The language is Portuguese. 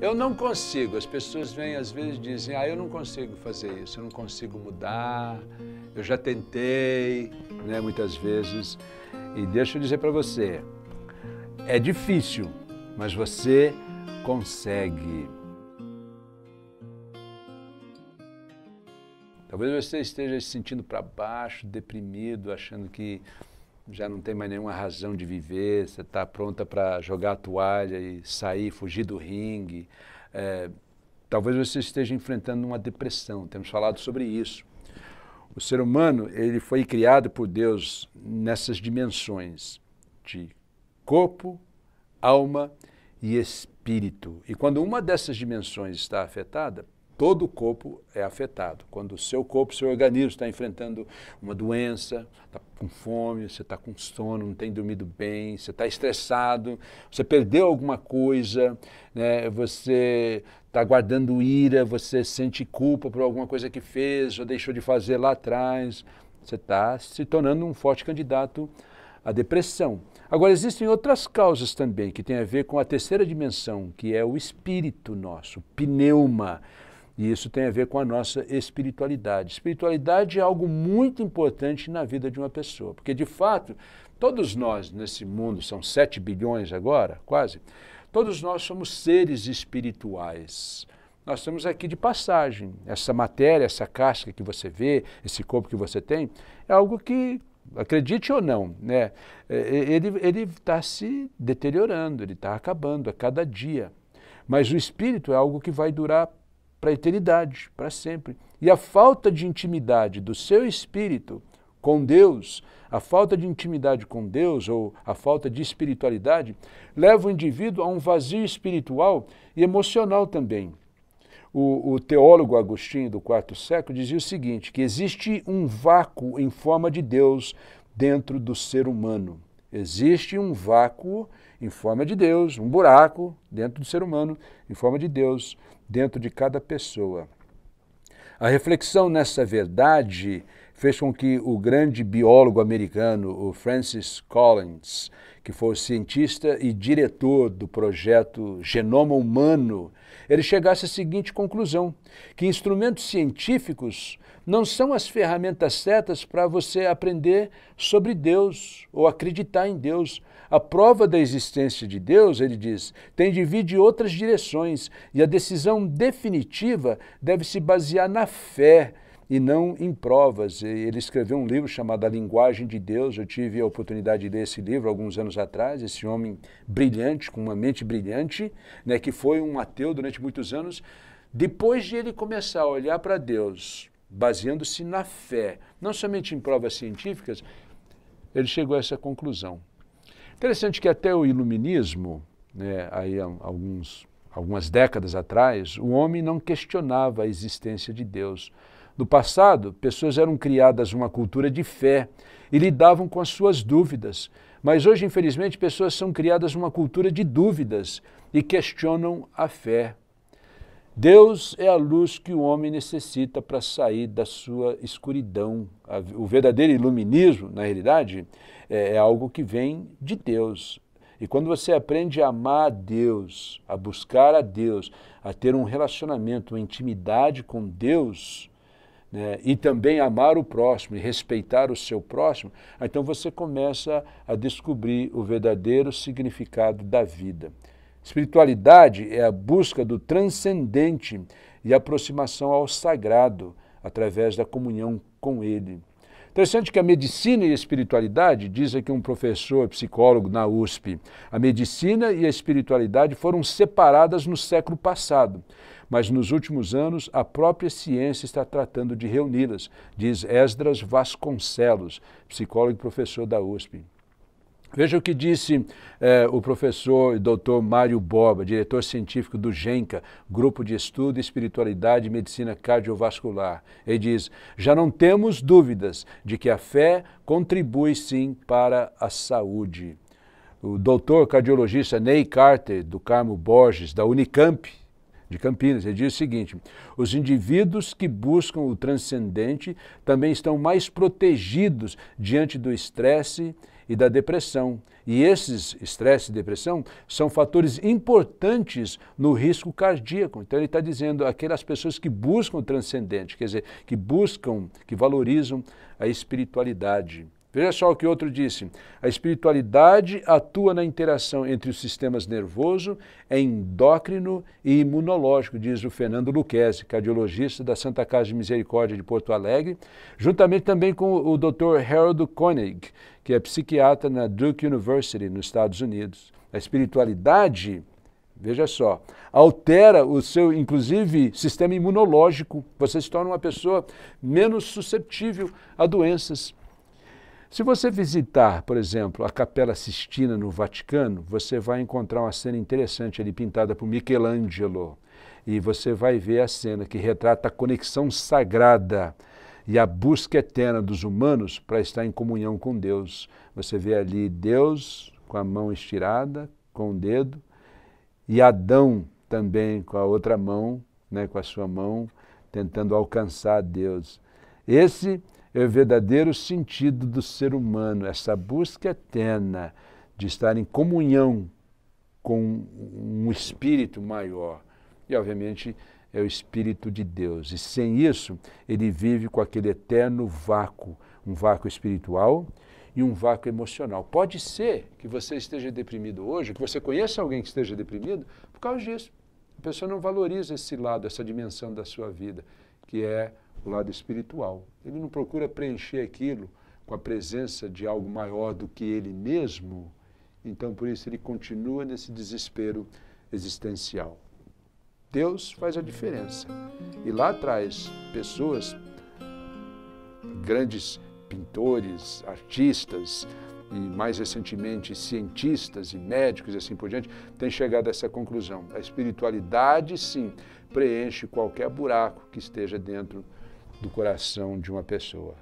Eu não consigo. As pessoas vêm às vezes e dizem, eu não consigo fazer isso, eu não consigo mudar, eu já tentei, né, muitas vezes. E deixa eu dizer para você, é difícil, mas você consegue. Talvez você esteja se sentindo para baixo, deprimido, achando que já não tem mais nenhuma razão de viver, você está pronta para jogar a toalha e sair, fugir do ringue. Talvez você esteja enfrentando uma depressão, temos falado sobre isso. O ser humano, ele foi criado por Deus nessas dimensões de corpo, alma e espírito. E quando uma dessas dimensões está afetada, todo o corpo é afetado. Quando o seu corpo, o seu organismo está enfrentando uma doença, está com fome, você está com sono, não tem dormido bem, você está estressado, você perdeu alguma coisa, né? Você está guardando ira, você sente culpa por alguma coisa que fez ou deixou de fazer lá atrás, você está se tornando um forte candidato à depressão. Agora, existem outras causas também que têm a ver com a terceira dimensão, que é o espírito nosso, o pneuma. E isso tem a ver com a nossa espiritualidade. Espiritualidade é algo muito importante na vida de uma pessoa, porque de fato, todos nós nesse mundo, são 7 bilhões agora, quase, todos nós somos seres espirituais. Nós estamos aqui de passagem. Essa matéria, essa casca que você vê, esse corpo que você tem, é algo que, acredite ou não, né, ele está se deteriorando, ele está acabando a cada dia. Mas o espírito é algo que vai durar para a eternidade, para sempre. E a falta de intimidade do seu espírito com Deus, a falta de intimidade com Deus ou a falta de espiritualidade, leva o indivíduo a um vazio espiritual e emocional também. O teólogo Agostinho, do IV século, dizia o seguinte, que existe um vácuo em forma de Deus dentro do ser humano. Existe um vácuo em forma de Deus, um buraco dentro do ser humano, em forma de Deus, dentro de cada pessoa. A reflexão nessa verdade fez com que o grande biólogo americano, o Francis Collins, que foi o cientista e diretor do projeto Genoma Humano, ele chegasse à seguinte conclusão, que instrumentos científicos não são as ferramentas certas para você aprender sobre Deus ou acreditar em Deus. A prova da existência de Deus, ele diz, tem de vir de outras direções e a decisão definitiva deve se basear na fé e não em provas. Ele escreveu um livro chamado A Linguagem de Deus, eu tive a oportunidade de ler esse livro alguns anos atrás, esse homem brilhante, com uma mente brilhante, né, que foi um ateu durante muitos anos, depois de ele começar a olhar para Deus, baseando-se na fé, não somente em provas científicas, ele chegou a essa conclusão. Interessante que até o iluminismo, né, aí há algumas décadas atrás, o homem não questionava a existência de Deus. No passado, pessoas eram criadas numa cultura de fé e lidavam com as suas dúvidas. Mas hoje, infelizmente, pessoas são criadas numa cultura de dúvidas e questionam a fé. Deus é a luz que o homem necessita para sair da sua escuridão. O verdadeiro iluminismo, na realidade, é algo que vem de Deus. E quando você aprende a amar a Deus, a buscar a Deus, a ter um relacionamento, uma intimidade com Deus, né, e também amar o próximo e respeitar o seu próximo, então você começa a descobrir o verdadeiro significado da vida. Espiritualidade é a busca do transcendente e a aproximação ao sagrado através da comunhão com Ele. Interessante que a medicina e a espiritualidade, diz aqui um professor psicólogo na USP, a medicina e a espiritualidade foram separadas no século passado, mas nos últimos anos a própria ciência está tratando de reuni-las, diz Esdras Vasconcelos, psicólogo e professor da USP. Veja o que disse o professor e doutor Mário Borba, diretor científico do GENCA, Grupo de Estudo, Espiritualidade e Medicina Cardiovascular. Ele diz, já não temos dúvidas de que a fé contribui sim para a saúde. O doutor cardiologista Ney Carter, do Carmo Borges, da Unicamp, de Campinas, ele diz o seguinte, os indivíduos que buscam o transcendente também estão mais protegidos diante do estresse e da depressão. E esses estresse e depressão são fatores importantes no risco cardíaco. Então ele está dizendo aquelas pessoas que buscam o transcendente, quer dizer, que buscam, que valorizam a espiritualidade. Veja só o que outro disse, a espiritualidade atua na interação entre os sistemas nervoso, endócrino e imunológico, diz o Fernando Lucchesi, cardiologista da Santa Casa de Misericórdia de Porto Alegre, juntamente também com o Dr. Harold Koenig, que é psiquiatra na Duke University, nos Estados Unidos. A espiritualidade, veja só, altera o seu, inclusive, sistema imunológico. Você se torna uma pessoa menos susceptível a doenças. Se você visitar, por exemplo, a Capela Sistina no Vaticano, você vai encontrar uma cena interessante ali pintada por Michelangelo. E você vai ver a cena que retrata a conexão sagrada e a busca eterna dos humanos para estar em comunhão com Deus. Você vê ali Deus com a mão estirada, com o dedo, e Adão também com a outra mão, né, com a sua mão, tentando alcançar Deus. Esse é o verdadeiro sentido do ser humano, essa busca eterna de estar em comunhão com um espírito maior. E, obviamente, é o Espírito de Deus. E, sem isso, ele vive com aquele eterno vácuo, um vácuo espiritual e um vácuo emocional. Pode ser que você esteja deprimido hoje, que você conheça alguém que esteja deprimido, por causa disso. A pessoa não valoriza esse lado, essa dimensão da sua vida, que é o lado espiritual. Ele não procura preencher aquilo com a presença de algo maior do que ele mesmo, então por isso ele continua nesse desespero existencial. Deus faz a diferença. E lá atrás, pessoas, grandes pintores, artistas e mais recentemente cientistas e médicos e assim por diante, têm chegado a essa conclusão. A espiritualidade, sim, preenche qualquer buraco que esteja dentro do coração de uma pessoa.